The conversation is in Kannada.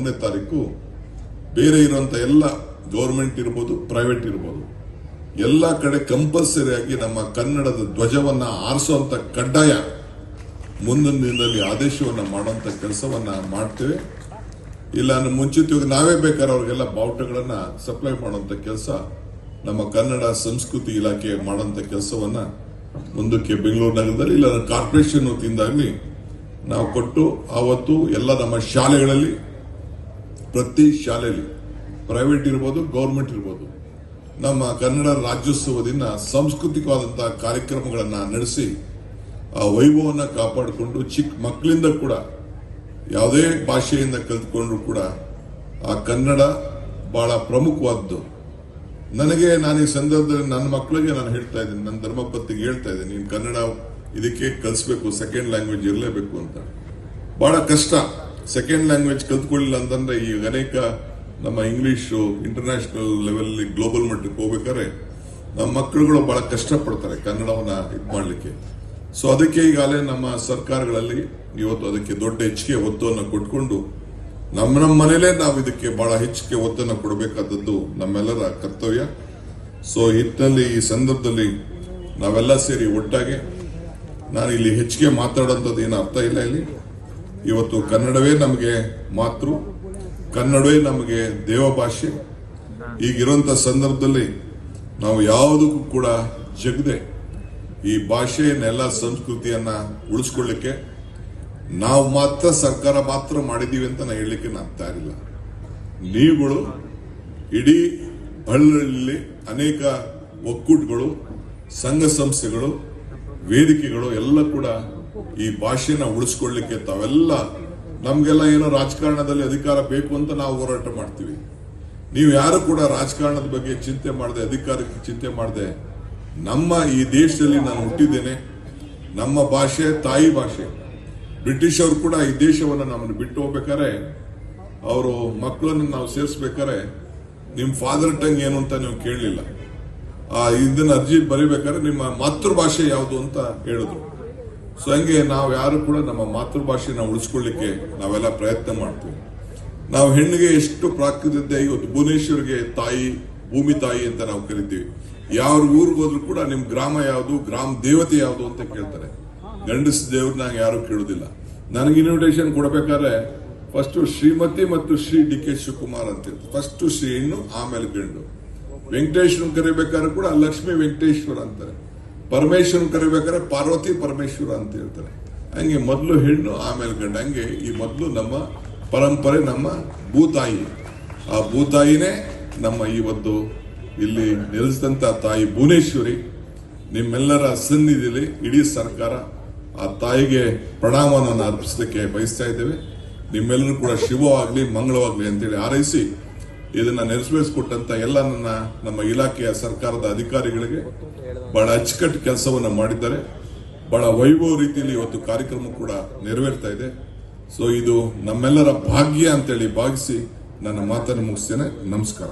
1ನೇ ತಾರೀಕು ಬೇರೆ ಇರುವಂತ ಎಲ್ಲ ಗೌರ್ಮೆಂಟ್ ಇರ್ಬೋದು, ಪ್ರೈವೇಟ್ ಇರ್ಬೋದು, ಎಲ್ಲ ಕಡೆ ಕಂಪಲ್ಸರಿ ಆಗಿ ನಮ್ಮ ಕನ್ನಡದ ಧ್ವಜವನ್ನ ಆರಿಸುವಂತ ಕಡ್ಡಾಯ ಮುಂದಿನ ದಿನದಲ್ಲಿ ಆದೇಶವನ್ನ ಮಾಡುವಂತ ಕೆಲಸವನ್ನ ಮಾಡ್ತೇವೆ. ಇಲ್ಲ ಮುಂಚಿತವಾಗಿ ನಾವೇ ಬೇಕಾದ್ರೆ ಅವ್ರಿಗೆಲ್ಲ ಬಾವುಟಗಳನ್ನ ಸಪ್ಲೈ ಮಾಡುವಂತ ಕೆಲಸ ನಮ್ಮ ಕನ್ನಡ ಸಂಸ್ಕೃತಿ ಇಲಾಖೆ ಮಾಡುವಂತ ಕೆಲಸವನ್ನ ಮುಂದಕ್ಕೆ ಬೆಂಗಳೂರು ನಗರದಲ್ಲಿ ಇಲ್ಲ ಕಾರ್ಪೊರೇಷನ್ ವತಿಯಿಂದಾಗಲಿ ನಾವು ಕೊಟ್ಟು ಆವತ್ತು ಎಲ್ಲ ನಮ್ಮ ಶಾಲೆಗಳಲ್ಲಿ, ಪ್ರತಿ ಶಾಲೆಯಲ್ಲಿ ಪ್ರೈವೇಟ್ ಇರ್ಬೋದು, ಗೌರ್ಮೆಂಟ್ ಇರ್ಬೋದು, ನಮ್ಮ ಕನ್ನಡ ರಾಜ್ಯೋತ್ಸವದಿಂದ ಸಾಂಸ್ಕೃತಿಕವಾದಂತಹ ಕಾರ್ಯಕ್ರಮಗಳನ್ನ ನಡೆಸಿ ಆ ವೈಭವನ್ನ ಕಾಪಾಡಿಕೊಂಡು ಚಿಕ್ಕ ಮಕ್ಕಳಿಂದ ಕೂಡ ಯಾವುದೇ ಭಾಷೆಯಿಂದ ಕಲಿತುಕೊಂಡ್ರು ಕೂಡ ಆ ಕನ್ನಡ ಬಹಳ ಪ್ರಮುಖವಾದ್ದು. ನಾನು ಈ ಸಂದರ್ಭದಲ್ಲಿ ನನ್ನ ಮಕ್ಕಳಿಗೆ ನಾನು ಹೇಳ್ತಾ ಇದ್ದೀನಿ, ನನ್ನ ಧರ್ಮಪತ್ನಿಗೆ ಹೇಳ್ತಾ ಇದ್ದೀನಿ, ನೀನು ಕನ್ನಡ ಇದಕ್ಕೆ ಕಲಿಸ್ಬೇಕು, ಸೆಕೆಂಡ್ ಲ್ಯಾಂಗ್ವೇಜ್ ಇರಲೇಬೇಕು ಅಂತ. ಬಹಳ ಕಷ್ಟ ಸೆಕೆಂಡ್ ಲ್ಯಾಂಗ್ವೇಜ್ ಕಲ್ತ್ಕೊಳ್ಳಿಲ್ಲ ಅಂತಂದ್ರೆ ಈ ಅನೇಕ ನಮ್ಮ ಇಂಗ್ಲಿಷು ಇಂಟರ್ನ್ಯಾಷನಲ್ ಲೆವೆಲ್ ಗ್ಲೋಬಲ್ ಮಟ್ಟಕ್ಕೆ ಹೋಗ್ಬೇಕಾದ್ರೆ ನಮ್ಮ ಮಕ್ಕಳುಗಳು ಬಹಳ ಕಷ್ಟಪಡ್ತಾರೆ ಕನ್ನಡವನ್ನ ಇದು ಮಾಡಲಿಕ್ಕೆ. ಸೊ ಅದಕ್ಕೆ ಈಗಾಗಲೇ ನಮ್ಮ ಸರ್ಕಾರಗಳಲ್ಲಿ ಇವತ್ತು ಅದಕ್ಕೆ ದೊಡ್ಡ ಹೆಚ್ಚಿಗೆ ಒತ್ತನ್ನು ಕೊಟ್ಕೊಂಡು ನಮ್ಮ ಮನೇಲೇ ನಾವು ಇದಕ್ಕೆ ಬಹಳ ಹೆಚ್ಚಿಗೆ ಒತ್ತನ್ನು ಕೊಡಬೇಕಾದದ್ದು ನಮ್ಮೆಲ್ಲರ ಕರ್ತವ್ಯ. ಸೊ ಈ ಸಂದರ್ಭದಲ್ಲಿ ನಾವೆಲ್ಲ ಸೇರಿ ಒಟ್ಟಾಗಿ, ನಾನು ಇಲ್ಲಿ ಹೆಚ್ಚಿಗೆ ಮಾತಾಡೋಂಥದ್ದು ಏನು ಅರ್ಥ ಇಲ್ಲ. ಇಲ್ಲಿ ಇವತ್ತು ಕನ್ನಡವೇ ನಮಗೆ ಮಾತೃ, ಕನ್ನಡವೇ ನಮಗೆ ದೇವ ಭಾಷೆ. ಈಗಿರುವಂತ ಸಂದರ್ಭದಲ್ಲಿ ನಾವು ಯಾವುದಕ್ಕೂ ಕೂಡ ಜಗದೆ ಈ ಭಾಷೆಯನ್ನೆಲ್ಲ ಸಂಸ್ಕೃತಿಯನ್ನ ಉಳಿಸ್ಕೊಳ್ಳಿಕ್ಕೆ ನಾವು ಮಾತ್ರ ಸರ್ಕಾರ ಮಾತ್ರ ಮಾಡಿದೀವಿ ಅಂತ ನಾನು ಹೇಳಲಿಕ್ಕೆ ನಾನು ತಯಾರಿಲ್ಲ. ನೀವುಗಳು ಇಡೀ ಹಳ್ಳಿಯಲ್ಲಿ ಅನೇಕ ಒಕ್ಕೂಟಗಳು, ಸಂಘ ಸಂಸ್ಥೆಗಳು, ವೇದಿಕೆಗಳು ಎಲ್ಲ ಕೂಡ ಈ ಭಾಷೆನ ಉಳಿಸ್ಕೊಳ್ಳಿಕ್ಕೆ ತಾವೆಲ್ಲ, ನಮ್ಗೆಲ್ಲ ಏನೋ ರಾಜಕಾರಣದಲ್ಲಿ ಅಧಿಕಾರ ಬೇಕು ಅಂತ ನಾವು ಹೋರಾಟ ಮಾಡ್ತೀವಿ. ನೀವು ಯಾರು ಕೂಡ ರಾಜಕಾರಣದ ಬಗ್ಗೆ ಚಿಂತೆ ಮಾಡದೆ, ಅಧಿಕಾರಕ್ಕೆ ಚಿಂತೆ ಮಾಡದೆ, ನಮ್ಮ ಈ ದೇಶದಲ್ಲಿ ನಾನು ಹುಟ್ಟಿದ್ದೇನೆ, ನಮ್ಮ ಭಾಷೆ ತಾಯಿ ಭಾಷೆ. ಬ್ರಿಟಿಷ್ ಅವರು ಕೂಡ ಈ ದೇಶವನ್ನು ನಮ್ಮನ್ನು ಬಿಟ್ಟು ಹೋಗ್ಬೇಕಾರೆ ಅವರು ಮಕ್ಕಳನ್ನು ನಾವು ಸೇರಿಸ್ಬೇಕಾರೆ ನಿಮ್ಮ ಫಾದರ್ ಟಂಗ್ ಏನು ಅಂತ ನೀವು ಕೇಳಲಿಲ್ಲ. ಇದನ್ನ ಅರ್ಜಿ ಬರೀಬೇಕಾದ್ರೆ ನಿಮ್ಮ ಮಾತೃಭಾಷೆ ಯಾವುದು ಅಂತ ಹೇಳಿದ್ರು. ಸೊ ಹಂಗೆ ನಾವು ಯಾರು ಕೂಡ ನಮ್ಮ ಮಾತೃಭಾಷೆನ ಉಳಿಸ್ಕೊಳ್ಳಿಕ್ಕೆ ನಾವೆಲ್ಲ ಪ್ರಯತ್ನ ಮಾಡ್ತೀವಿ. ನಾವು ಹೆಣ್ಣಿಗೆ ಎಷ್ಟು ಪ್ರಾಕೃತಿದ್ದೆ, ಇವತ್ತು ಭುವನೇಶ್ವರ್ಗೆ ತಾಯಿ, ಭೂಮಿ ತಾಯಿ ಅಂತ ನಾವು ಕರಿತೀವಿ. ಯಾವ ಊರಿಗೆ ಹೋದ್ರು ಕೂಡ ನಿಮ್ ಗ್ರಾಮ ಯಾವುದು, ಗ್ರಾಮ ದೇವತೆ ಯಾವುದು ಅಂತ ಕೇಳ್ತಾರೆ. ಗಂಡಸ ದೇವ್ರನ್ನ ಯಾರು ಕೇಳುದಿಲ್ಲ. ನನಗೆ ಇನ್ವಿಟೇಷನ್ ಕೊಡಬೇಕಾದ್ರೆ ಫಸ್ಟ್ ಶ್ರೀಮತಿ ಮತ್ತು ಶ್ರೀ ಡಿ.ಕೆ. ಶಿವಕುಮಾರ್ ಅಂತ ಹೇಳ್ತಾರೆ. ಫಸ್ಟ್ ಶ್ರೀ ಹೆಣ್ಣು, ಆಮೇಲೆ ಗಂಡು. ವೆಂಕಟೇಶ್ವರನ್ ಕರಿಬೇಕಾದ್ರೆ ಕೂಡ ಲಕ್ಷ್ಮೀ ವೆಂಕಟೇಶ್ವರ ಅಂತಾರೆ. ಪರಮೇಶ್ವರನ್ ಕರಿಬೇಕಾದ್ರೆ ಪಾರ್ವತಿ ಪರಮೇಶ್ವರ ಅಂತ ಹೇಳ್ತಾರೆ. ಹಂಗೆ ಮೊದಲು ಹೆಣ್ಣು, ಆಮೇಲೆ ಗಂಡು. ಹಂಗೆ ಈ ಮೊದಲು ನಮ್ಮ ಪರಂಪರೆ, ನಮ್ಮ ಭೂತಾಯಿ. ಆ ಭೂತಾಯಿನೇ ನಮ್ಮ ಇವತ್ತು ಇಲ್ಲಿ ನೆಲೆಸಿದಂತ ತಾಯಿ ಭುವನೇಶ್ವರಿ. ನಿಮ್ಮೆಲ್ಲರ ಸನ್ನಿಧಿಯಲ್ಲಿ ಇಡೀ ಸರ್ಕಾರ ಆ ತಾಯಿಗೆ ಪ್ರಣಾಮವನ್ನು ಅರ್ಪಿಸಲಿಕ್ಕೆ ಬಯಸ್ತಾ ಇದ್ದೇವೆ. ನಿಮ್ಮೆಲ್ಲರೂ ಕೂಡ ಶುಭವಾಗ್ಲಿ, ಮಂಗಳವಾಗ್ಲಿ ಅಂತೇಳಿ ಹಾರೈಸಿ ಇದನ್ನ ನೆರವೇರಿಸಿಕೊಟ್ಟಂತ ಎಲ್ಲ ನಮ್ಮ ಇಲಾಖೆಯ ಸರ್ಕಾರದ ಅಧಿಕಾರಿಗಳಿಗೆ ಬಹಳ ಅಚ್ಚುಕಟ್ಟು ಕೆಲಸವನ್ನ ಮಾಡಿದ್ದಾರೆ. ಬಹಳ ವೈಭವ ರೀತಿಯಲ್ಲಿ ಇವತ್ತು ಕಾರ್ಯಕ್ರಮ ಕೂಡ ನೆರವೇರ್ತಾ ಇದೆ. ಸೊ ಇದು ನಮ್ಮೆಲ್ಲರ ಭಾಗ್ಯ ಅಂತೇಳಿ ಭಾವಿಸಿ ನನ್ನ ಮಾತನ್ನು ಮುಗಿಸ್ತೇನೆ. ನಮಸ್ಕಾರ.